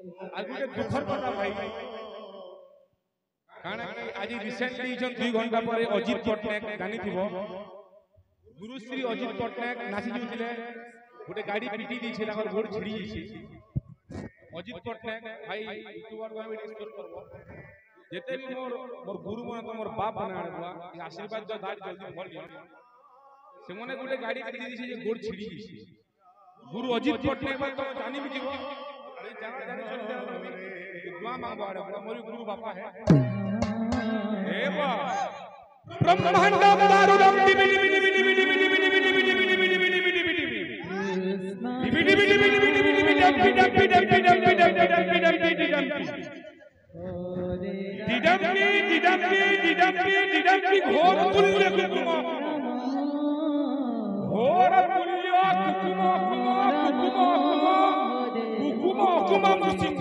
आज गोटे दुखर कथा भाई काना कि आज रिसेंटली 2 घंटा पर अजित पटनायक जानी थिबो गुरुश्री अजित पटनायक नासी जुतिले गोटे गाड़ी पिटी दी छे ताकर गोड़ छिड़ी छि अजित पटनायक भाई यूट्यूबर को डिस्कस करबो जेते भी मोर गुरु मन तो मोर बाप बना हुआ आशीर्वाद जो दाद जल्दी भल से मने गोटे गाड़ी पिटी दी छे गोड़ छिड़ी छि गुरु अजित पटनायक तो जानी भी जीवो अरे जान जान चल जा दुआ मांगो अरे मोर गुरु बापा है ए बा ब्रह्मांडम दारुदम बिबिडि बिबिडि बिबिडि बिबिडि बिबिडि बिबिडि बिबिडि बिबिडि बिबिडि बिबिडि बिबिडि बिबिडि बिबिडि घोर तुल्य कुकुम घोर तुल्य कुकुम कुकुम कुकुम कुकुम कुकुम